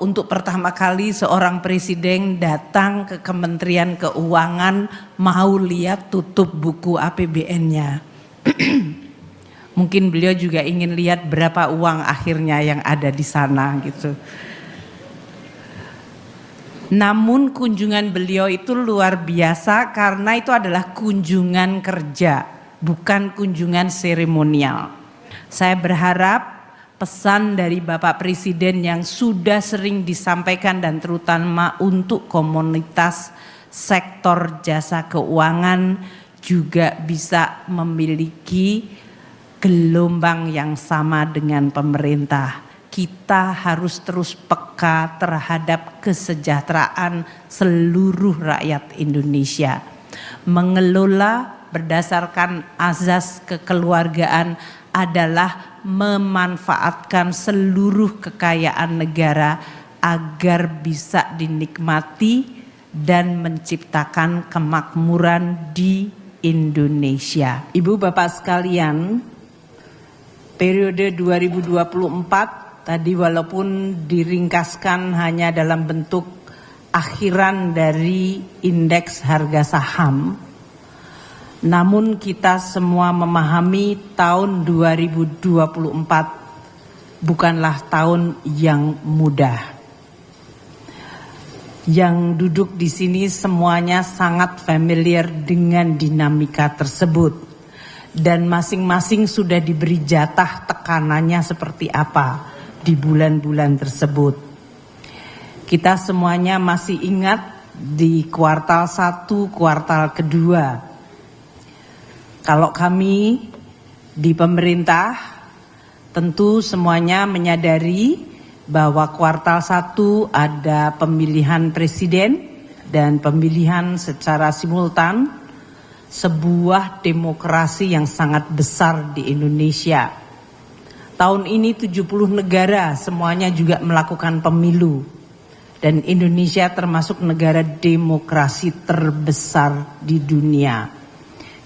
Untuk pertama kali seorang presiden datang ke Kementerian Keuangan mau lihat tutup buku APBN-nya. Mungkin beliau juga ingin lihat berapa uang akhirnya yang ada di sana gitu. Namun kunjungan beliau itu luar biasa karena itu adalah kunjungan kerja, bukan kunjungan seremonial. Saya berharap pesan dari Bapak Presiden yang sudah sering disampaikan dan terutama untuk komunitas sektor jasa keuangan juga bisa memiliki gelombang yang sama dengan pemerintah. Kita harus terus peka terhadap kesejahteraan seluruh rakyat Indonesia. Mengelola berdasarkan azas kekeluargaan adalah memanfaatkan seluruh kekayaan negara agar bisa dinikmati dan menciptakan kemakmuran di Indonesia. Ibu Bapak sekalian, periode 2024 tadi walaupun diringkaskan hanya dalam bentuk akhiran dari indeks harga saham, namun kita semua memahami tahun 2024 bukanlah tahun yang mudah. Yang duduk di sini semuanya sangat familiar dengan dinamika tersebut dan masing-masing sudah diberi jatah tekanannya seperti apa di bulan-bulan tersebut. Kita semuanya masih ingat di kuartal 1, kuartal kedua. Kalau kami di pemerintah tentu semuanya menyadari bahwa kuartal 1 ada pemilihan presiden dan pemilihan secara simultan, sebuah demokrasi yang sangat besar di Indonesia. Tahun ini 70 negara semuanya juga melakukan pemilu dan Indonesia termasuk negara demokrasi terbesar di dunia.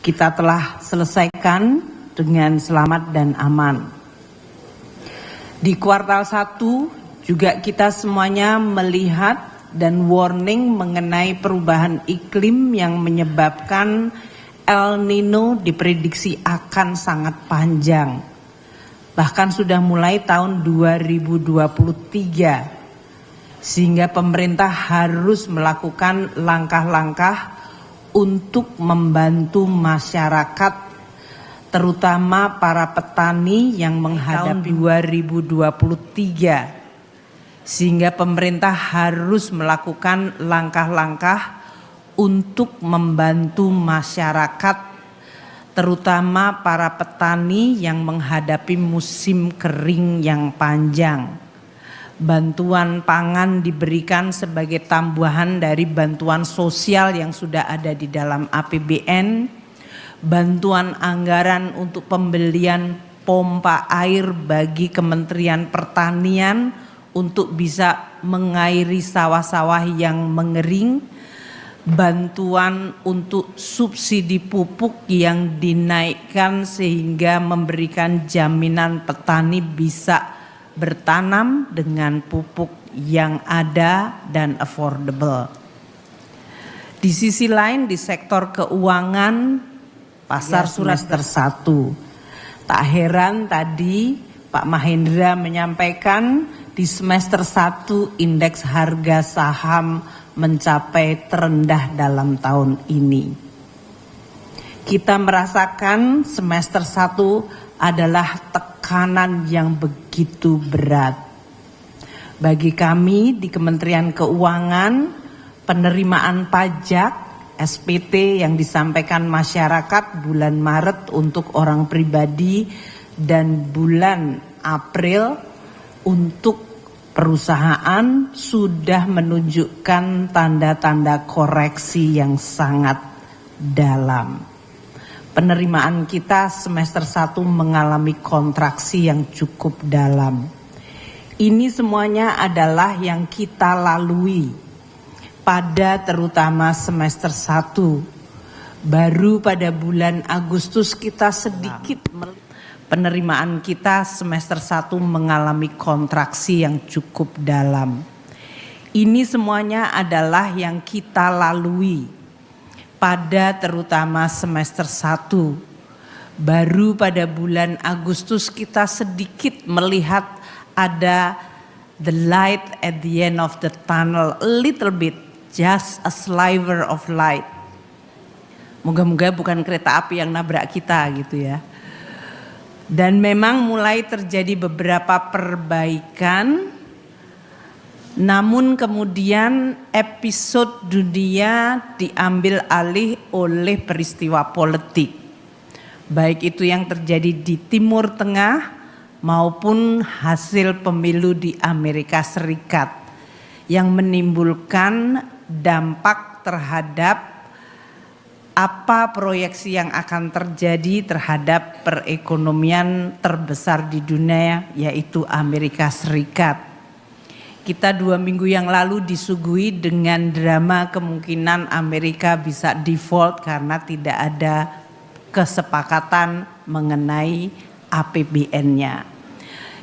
Kita telah selesaikan dengan selamat dan aman. Di kuartal 1 juga kita semuanya melihat dan warning mengenai perubahan iklim yang menyebabkan El Nino diprediksi akan sangat panjang. Bahkan sudah mulai tahun 2023. Sehingga pemerintah harus melakukan langkah-langkah untuk membantu masyarakat, terutama para petani yang menghadapi tahun 2023. Sehingga pemerintah harus melakukan langkah-langkah untuk membantu masyarakat, terutama para petani yang menghadapi musim kering yang panjang. Bantuan pangan diberikan sebagai tambahan dari bantuan sosial yang sudah ada di dalam APBN, bantuan anggaran untuk pembelian pompa air bagi Kementerian Pertanian untuk bisa mengairi sawah-sawah yang mengering, bantuan untuk subsidi pupuk yang dinaikkan sehingga memberikan jaminan petani bisa bertanam dengan pupuk yang ada dan affordable. Di sisi lain di sektor keuangan pasar semester 1. Tak heran tadi Pak Mahendra menyampaikan di semester 1 indeks harga saham mencapai terendah dalam tahun ini. Kita merasakan semester 1 adalah tekanan yang begitu berat. Bagi kami di Kementerian Keuangan, penerimaan pajak SPT yang disampaikan masyarakat bulan Maret untuk orang pribadi dan bulan April untuk perusahaan sudah menunjukkan tanda-tanda koreksi yang sangat dalam. Penerimaan kita semester 1 mengalami kontraksi yang cukup dalam. Ini semuanya adalah yang kita lalui pada terutama semester 1. Baru pada bulan Agustus kita sedikit penerimaan kita semester 1 mengalami kontraksi yang cukup dalam. Ini semuanya adalah yang kita lalui pada terutama semester 1. Baru pada bulan Agustus kita sedikit melihat ada the light at the end of the tunnel, a little bit, just a sliver of light. Moga-moga bukan kereta api yang nabrak kita gitu ya. Dan memang mulai terjadi beberapa perbaikan. Namun kemudian episode dunia diambil alih oleh peristiwa politik. Baik itu yang terjadi di Timur Tengah maupun hasil pemilu di Amerika Serikat yang menimbulkan dampak terhadap apa proyeksi yang akan terjadi terhadap perekonomian terbesar di dunia, yaitu Amerika Serikat. Kita 2 minggu yang lalu disuguhi dengan drama kemungkinan Amerika bisa default karena tidak ada kesepakatan mengenai APBN-nya.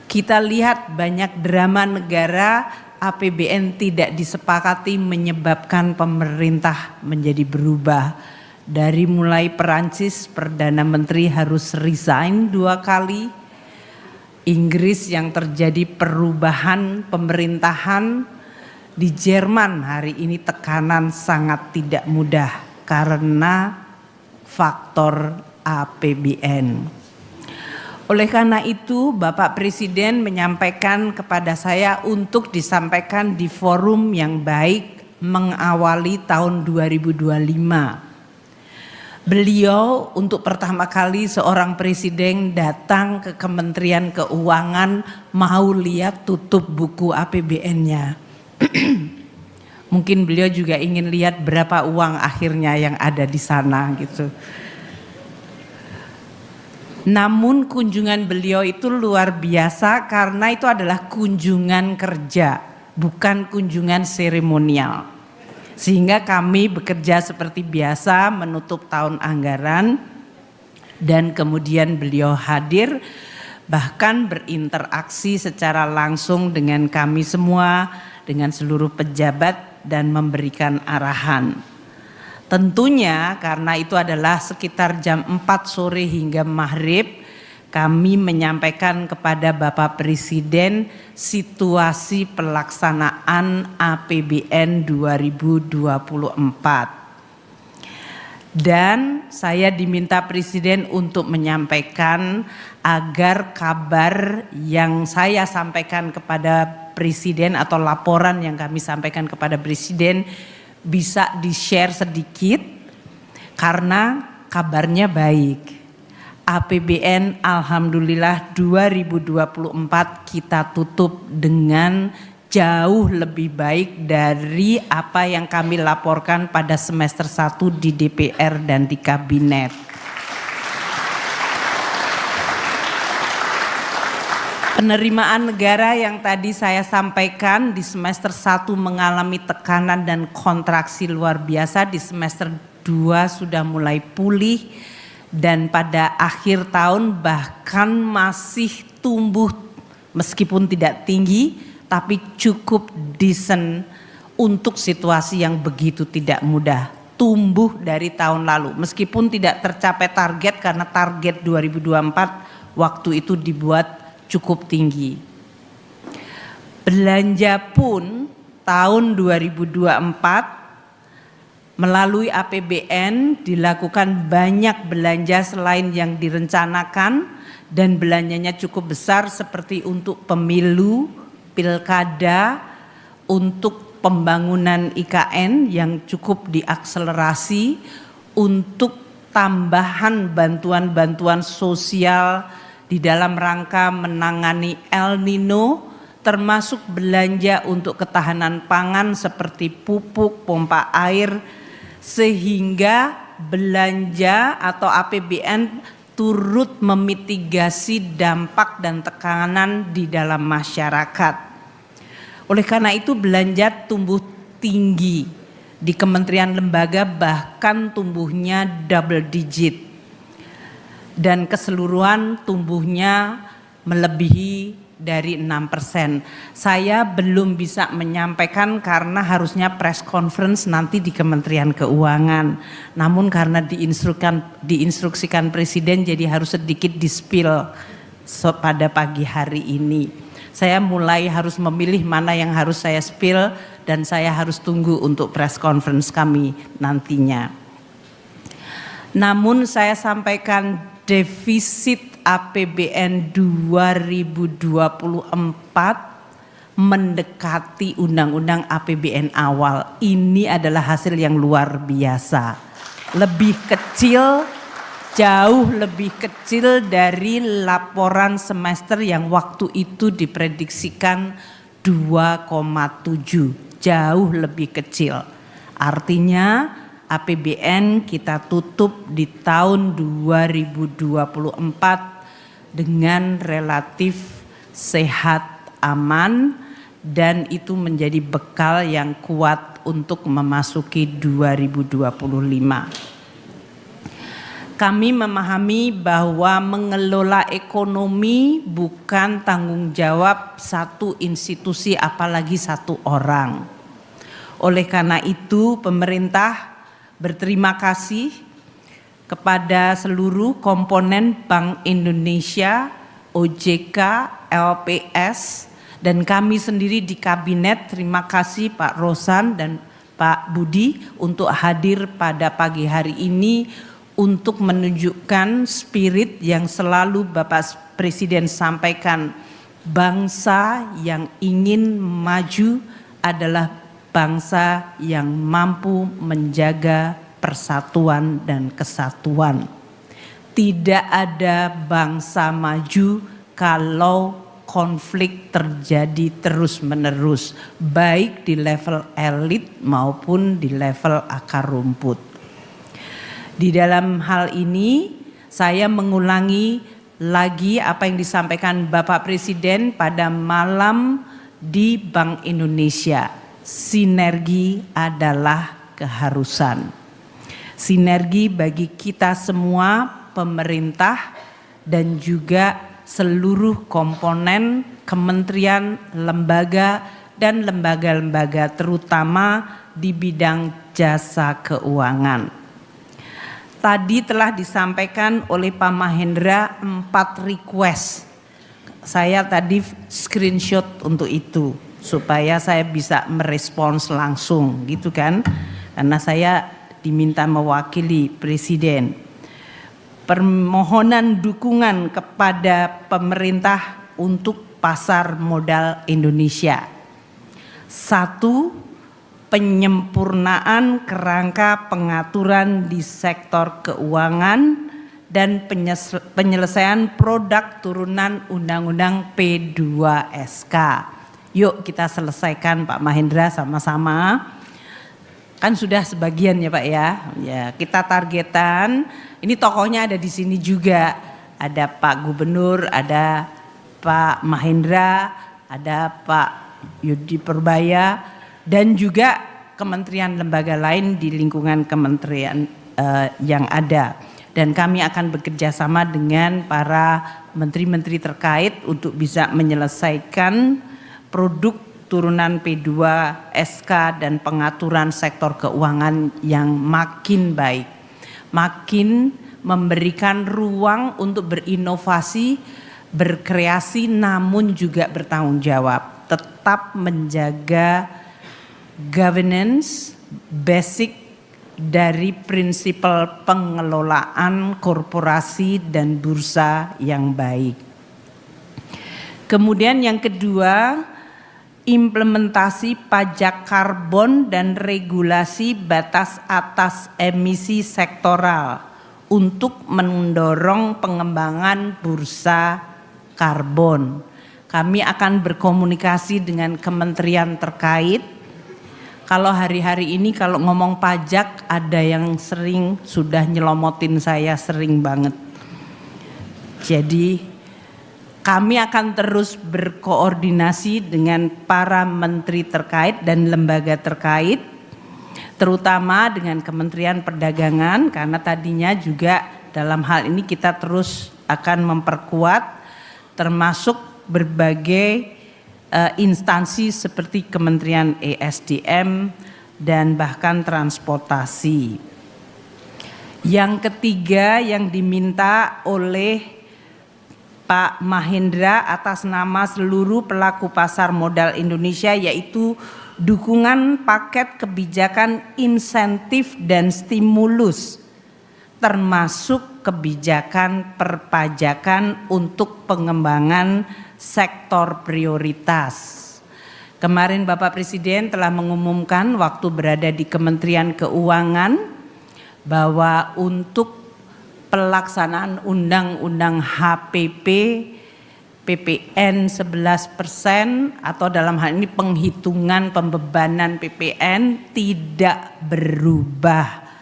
Kita lihat banyak drama negara APBN tidak disepakati menyebabkan pemerintah menjadi berubah. Dari mulai Perancis, Perdana Menteri harus resign 2 kali. Inggris yang terjadi perubahan pemerintahan, di Jerman hari ini tekanan sangat tidak mudah karena faktor APBN. Oleh karena itu Bapak Presiden menyampaikan kepada saya untuk disampaikan di forum yang baik mengawali tahun 2025. Beliau untuk pertama kali seorang presiden datang ke Kementerian Keuangan mau lihat tutup buku APBN-nya. Mungkin beliau juga ingin lihat berapa uang akhirnya yang ada di sana gitu. Namun kunjungan beliau itu luar biasa karena itu adalah kunjungan kerja, bukan kunjungan seremonial. Sehingga kami bekerja seperti biasa menutup tahun anggaran dan kemudian beliau hadir bahkan berinteraksi secara langsung dengan kami semua, dengan seluruh pejabat dan memberikan arahan. Tentunya karena itu adalah sekitar jam 4 sore hingga maghrib, kami menyampaikan kepada Bapak Presiden situasi pelaksanaan APBN 2024. Dan saya diminta Presiden untuk menyampaikan agar kabar yang saya sampaikan kepada Presiden atau laporan yang kami sampaikan kepada Presiden bisa di-share sedikit karena kabarnya baik. APBN alhamdulillah 2024 kita tutup dengan jauh lebih baik dari apa yang kami laporkan pada semester 1 di DPR dan di Kabinet. Penerimaan negara yang tadi saya sampaikan di semester 1 mengalami tekanan dan kontraksi luar biasa, di semester 2 sudah mulai pulih. Dan pada akhir tahun bahkan masih tumbuh meskipun tidak tinggi tapi cukup decent untuk situasi yang begitu tidak mudah. Tumbuh dari tahun lalu meskipun tidak tercapai target karena target 2024 waktu itu dibuat cukup tinggi. Belanja pun tahun 2024 melalui APBN dilakukan banyak belanja selain yang direncanakan dan belanjanya cukup besar seperti untuk pemilu, pilkada, untuk pembangunan IKN yang cukup diakselerasi, untuk tambahan bantuan-bantuan sosial di dalam rangka menangani El Nino, termasuk belanja untuk ketahanan pangan seperti pupuk, pompa air, sehingga belanja atau APBN turut memitigasi dampak dan tekanan di dalam masyarakat. Oleh karena itu belanja tumbuh tinggi di kementerian lembaga, bahkan tumbuhnya double digit dan keseluruhan tumbuhnya melebihi dari 6%. Saya belum bisa menyampaikan karena harusnya press conference nanti di Kementerian Keuangan. Namun karena diinstruksikan Presiden jadi harus sedikit di-spill pada pagi hari ini. Saya mulai harus memilih mana yang harus saya spill dan saya harus tunggu untuk press conference kami nantinya. Namun saya sampaikan defisit APBN 2024 mendekati undang-undang APBN awal. Ini adalah hasil yang luar biasa. Lebih kecil, jauh lebih kecil dari laporan semester yang waktu itu diprediksikan 2,7. Jauh lebih kecil. Artinya APBN kita tutup di tahun 2024 dengan relatif sehat, aman, dan itu menjadi bekal yang kuat untuk memasuki 2025. Kami memahami bahwa mengelola ekonomi bukan tanggung jawab satu institusi apalagi satu orang. Oleh karena itu pemerintah berterima kasih kepada seluruh komponen Bank Indonesia, OJK, LPS, dan kami sendiri di kabinet. Terima kasih Pak Rosan dan Pak Budi untuk hadir pada pagi hari ini untuk menunjukkan spirit yang selalu Bapak Presiden sampaikan. Bangsa yang ingin maju adalah bangsa yang mampu menjaga persatuan dan kesatuan. Tidak ada bangsa maju kalau konflik terjadi terus-menerus, baik di level elit maupun di level akar rumput. Di dalam hal ini, saya mengulangi lagi apa yang disampaikan Bapak Presiden pada malam di Bank Indonesia. Sinergi adalah keharusan. Sinergi bagi kita semua, pemerintah dan juga seluruh komponen kementerian, lembaga dan lembaga-lembaga terutama di bidang jasa keuangan. Tadi telah disampaikan oleh Pak Mahendra 4 request. Saya tadi screenshot untuk itu supaya saya bisa merespons langsung gitu kan, karena saya diminta mewakili Presiden. Permohonan dukungan kepada pemerintah untuk pasar modal Indonesia. 1. Penyempurnaan kerangka pengaturan di sektor keuangan dan penyelesaian produk turunan Undang-Undang P2SK. Yuk kita selesaikan Pak Mahendra sama-sama. Kan sudah sebagian ya Pak ya. Ya, kita targetan. Ini tokohnya ada di sini juga. Ada Pak Gubernur, ada Pak Mahendra, ada Pak Yudi Purbaya, dan juga kementerian lembaga lain di lingkungan kementerian yang ada. Dan kami akan bekerja sama dengan para menteri-menteri terkait untuk bisa menyelesaikan produk turunan P2SK dan pengaturan sektor keuangan yang makin baik, makin memberikan ruang untuk berinovasi, berkreasi namun juga bertanggung jawab, tetap menjaga governance basic dari prinsip pengelolaan korporasi dan bursa yang baik. Kemudian yang kedua, implementasi pajak karbon dan regulasi batas atas emisi sektoral untuk mendorong pengembangan bursa karbon. Kami akan berkomunikasi dengan kementerian terkait. Kalau hari-hari ini kalau ngomong pajak ada yang sering sudah nyelomotin saya sering banget. Jadi kami akan terus berkoordinasi dengan para menteri terkait dan lembaga terkait, terutama dengan Kementerian Perdagangan, karena tadinya juga dalam hal ini kita terus akan memperkuat, termasuk berbagai instansi seperti Kementerian ESDM dan bahkan transportasi. Yang ketiga yang diminta oleh Pak Mahendra atas nama seluruh pelaku pasar modal Indonesia yaitu dukungan paket kebijakan insentif dan stimulus termasuk kebijakan perpajakan untuk pengembangan sektor prioritas. Kemarin Bapak Presiden telah mengumumkan waktu berada di Kementerian Keuangan bahwa untuk pelaksanaan Undang-Undang HPP PPN 11% atau dalam hal ini penghitungan pembebanan PPN tidak berubah.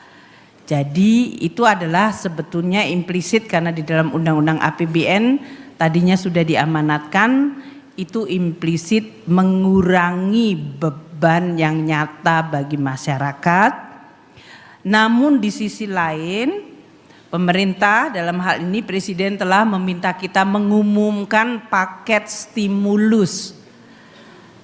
Jadi itu adalah sebetulnya implisit karena di dalam Undang-Undang APBN tadinya sudah diamanatkan, itu implisit mengurangi beban yang nyata bagi masyarakat. Namun di sisi lain pemerintah dalam hal ini Presiden telah meminta kita mengumumkan paket stimulus.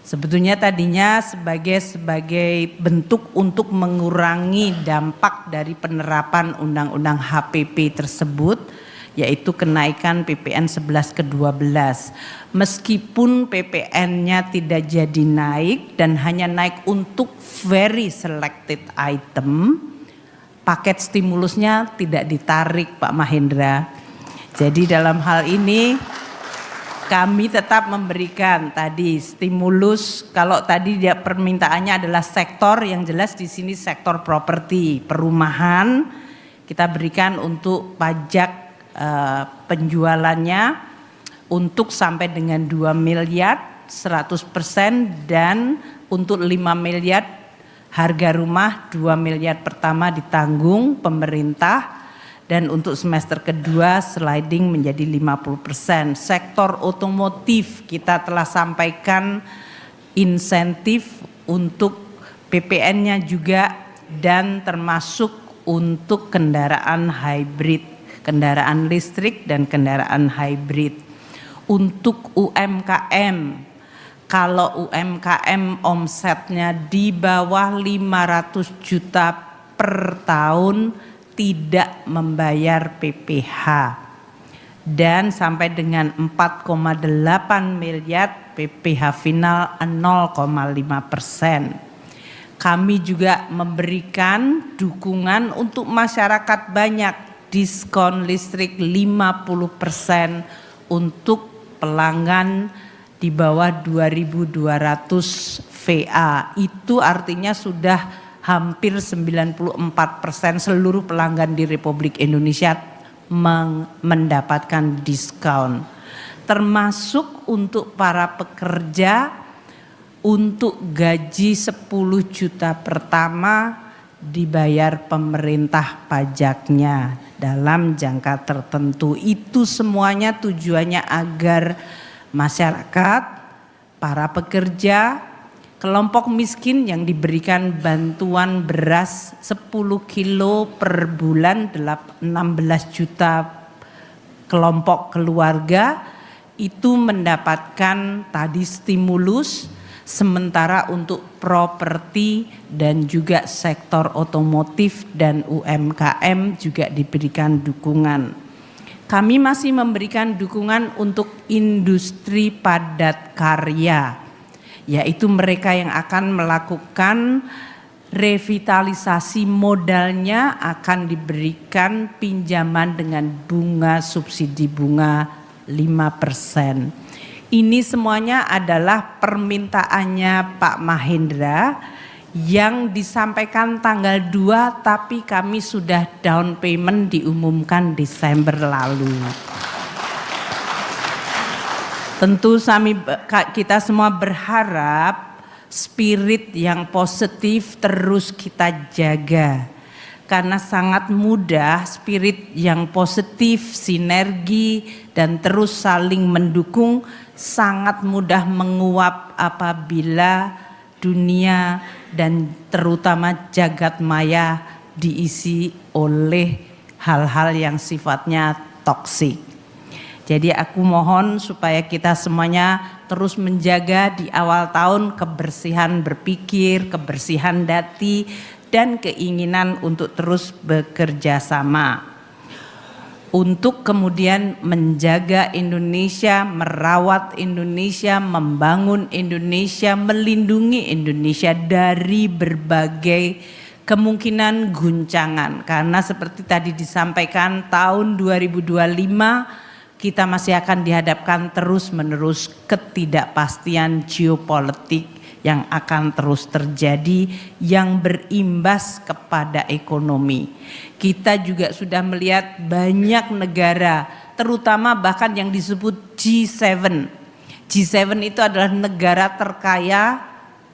Sebetulnya tadinya sebagai bentuk untuk mengurangi dampak dari penerapan Undang-Undang HPP tersebut, yaitu kenaikan PPN 11 ke 12. Meskipun PPN-nya tidak jadi naik dan hanya naik untuk very selected item, paket stimulusnya tidak ditarik Pak Mahendra. Jadi dalam hal ini kami tetap memberikan tadi stimulus. Kalau tadi dia permintaannya adalah sektor, yang jelas di sini sektor properti, perumahan kita berikan untuk pajak penjualannya untuk sampai dengan 2 miliar 100% dan untuk 5 miliar harga rumah 2 miliar pertama ditanggung pemerintah. Dan untuk semester kedua sliding menjadi 50%. Sektor otomotif kita telah sampaikan insentif untuk PPN-nya juga dan termasuk untuk kendaraan hybrid, kendaraan listrik dan kendaraan hybrid. Untuk UMKM, kalau UMKM omsetnya di bawah 500 juta per tahun tidak membayar PPh dan sampai dengan 4,8 miliar PPh final 0,5%. Kami juga memberikan dukungan untuk masyarakat banyak, diskon listrik 50% untuk pelanggan di bawah 2.200 VA. Itu artinya sudah hampir 94% seluruh pelanggan di Republik Indonesia mendapatkan diskon. Termasuk untuk para pekerja, untuk gaji 10 juta pertama dibayar pemerintah pajaknya dalam jangka tertentu. Itu semuanya tujuannya agar masyarakat, para pekerja, kelompok miskin yang diberikan bantuan beras 10 kilo per bulan 16 juta kelompok keluarga itu mendapatkan tadi stimulus, sementara untuk properti dan juga sektor otomotif dan UMKM juga diberikan dukungan. Kami masih memberikan dukungan untuk industri padat karya, yaitu mereka yang akan melakukan revitalisasi modalnya akan diberikan pinjaman dengan bunga subsidi bunga 5%. Ini semuanya adalah permintaannya Pak Mahendra yang disampaikan tanggal 2 tapi kami sudah down payment diumumkan Desember lalu. Tentu kita semua berharap spirit yang positif terus kita jaga. Karena sangat mudah spirit yang positif, sinergi dan terus saling mendukung sangat mudah menguap apabila dunia dan terutama jagat maya diisi oleh hal-hal yang sifatnya toksik. Jadi aku mohon supaya kita semuanya terus menjaga di awal tahun kebersihan berpikir, kebersihan hati, dan keinginan untuk terus bekerja sama. Untuk kemudian menjaga Indonesia, merawat Indonesia, membangun Indonesia, melindungi Indonesia dari berbagai kemungkinan guncangan. Karena seperti tadi disampaikan, tahun 2025 kita masih akan dihadapkan terus-menerus ketidakpastian geopolitik yang akan terus terjadi, yang berimbas kepada ekonomi. Kita juga sudah melihat banyak negara, terutama bahkan yang disebut G7. G7 itu adalah negara terkaya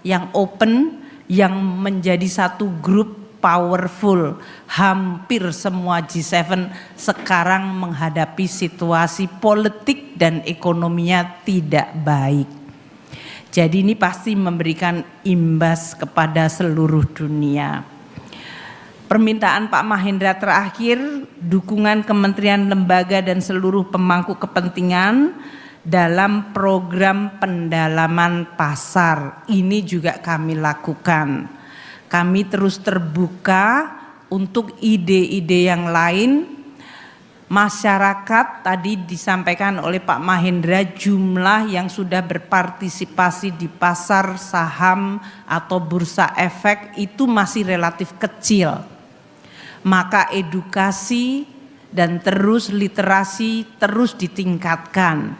yang open, yang menjadi satu grup powerful. Hampir semua G7 sekarang menghadapi situasi politik dan ekonominya tidak baik. Jadi ini pasti memberikan imbas kepada seluruh dunia. Permintaan Pak Mahendra terakhir, dukungan kementerian, lembaga dan seluruh pemangku kepentingan dalam program pendalaman pasar. Ini juga kami lakukan. Kami terus terbuka untuk ide-ide yang lain. Masyarakat tadi disampaikan oleh Pak Mahendra, jumlah yang sudah berpartisipasi di pasar saham atau bursa efek itu masih relatif kecil. Maka edukasi dan terus literasi terus ditingkatkan.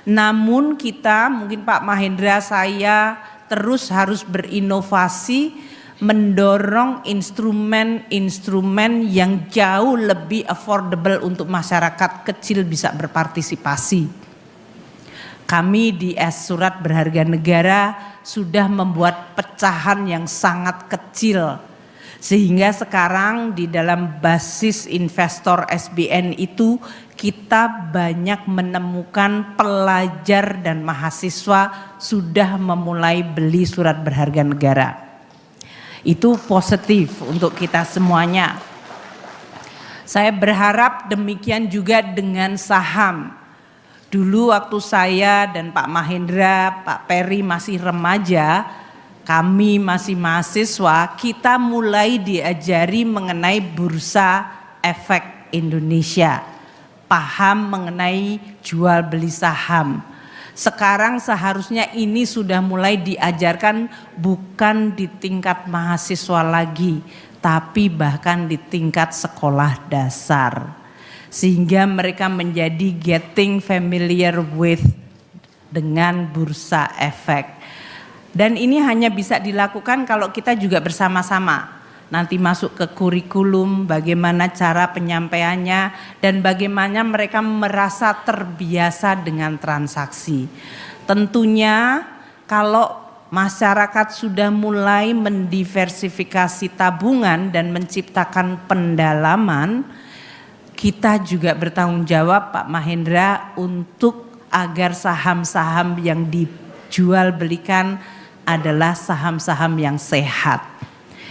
Namun kita, mungkin Pak Mahendra, saya terus harus berinovasi, mendorong instrumen-instrumen yang jauh lebih affordable untuk masyarakat kecil bisa berpartisipasi. Kami di Surat Berharga Negara sudah membuat pecahan yang sangat kecil, sehingga sekarang di dalam basis investor SBN itu kita banyak menemukan pelajar dan mahasiswa sudah memulai beli surat berharga negara. Itu positif untuk kita semuanya. Saya berharap demikian juga dengan saham. Dulu waktu saya dan Pak Mahendra, Pak Peri masih remaja, kami masih mahasiswa, kita mulai diajari mengenai bursa efek Indonesia, paham mengenai jual beli saham. Sekarang seharusnya ini sudah mulai diajarkan bukan di tingkat mahasiswa lagi, tapi bahkan di tingkat sekolah dasar. Sehingga mereka menjadi getting familiar with dengan bursa efek. Dan ini hanya bisa dilakukan kalau kita juga bersama-sama. Nanti masuk ke kurikulum, bagaimana cara penyampaiannya, dan bagaimana mereka merasa terbiasa dengan transaksi. Tentunya kalau masyarakat sudah mulai mendiversifikasi tabungan dan menciptakan pendalaman, kita juga bertanggung jawab Pak Mahendra untuk agar saham-saham yang dijual belikan adalah saham-saham yang sehat,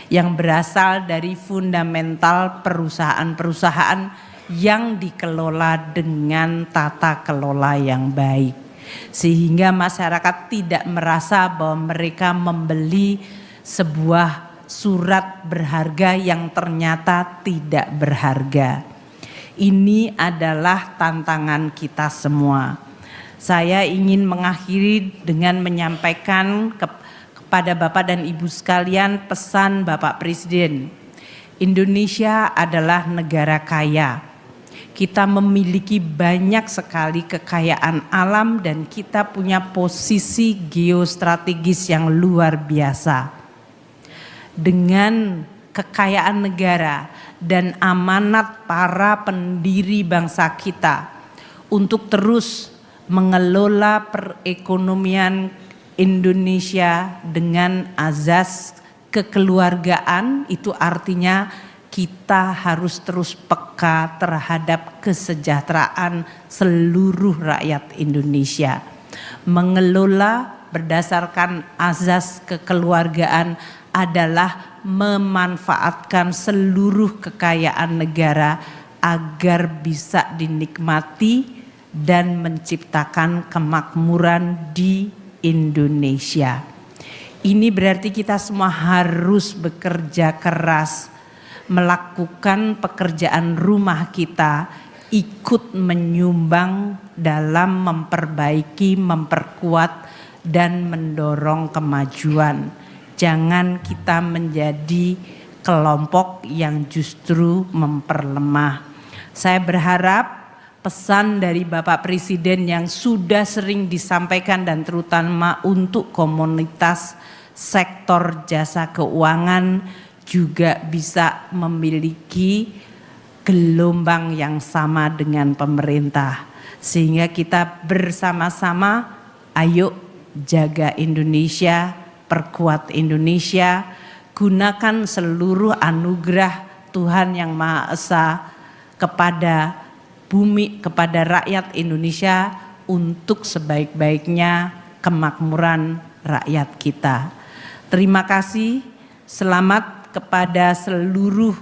yang berasal dari fundamental perusahaan-perusahaan yang dikelola dengan tata kelola yang baik. Sehingga masyarakat tidak merasa bahwa mereka membeli sebuah surat berharga yang ternyata tidak berharga. Ini adalah tantangan kita semua. Saya ingin mengakhiri dengan menyampaikan kepada Bapak dan Ibu sekalian pesan Bapak Presiden. Indonesia adalah negara kaya. Kita memiliki banyak sekali kekayaan alam dan kita punya posisi geostrategis yang luar biasa. Dengan kekayaan negara dan amanat para pendiri bangsa kita untuk terus mengelola perekonomian Indonesia dengan azas kekeluargaan, itu artinya kita harus terus peka terhadap kesejahteraan seluruh rakyat Indonesia. Mengelola berdasarkan azas kekeluargaan adalah memanfaatkan seluruh kekayaan negara agar bisa dinikmati dan menciptakan kemakmuran di Indonesia. Ini berarti kita semua harus bekerja keras, melakukan pekerjaan rumah kita, ikut menyumbang dalam memperbaiki, memperkuat, dan mendorong kemajuan. Jangan kita menjadi kelompok yang justru memperlemah. Saya berharap pesan dari Bapak Presiden yang sudah sering disampaikan dan terutama untuk komunitas sektor jasa keuangan juga bisa memiliki gelombang yang sama dengan pemerintah. Sehingga kita bersama-sama ayo jaga Indonesia, perkuat Indonesia, gunakan seluruh anugerah Tuhan Yang Maha Esa kepada bumi, kepada rakyat Indonesia untuk sebaik-baiknya kemakmuran rakyat kita. Terima kasih, selamat kepada seluruh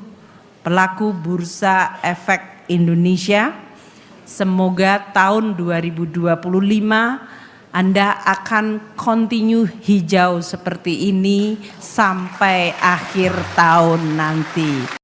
pelaku Bursa Efek Indonesia. Semoga tahun 2025 Anda akan continue hijau seperti ini sampai akhir tahun nanti.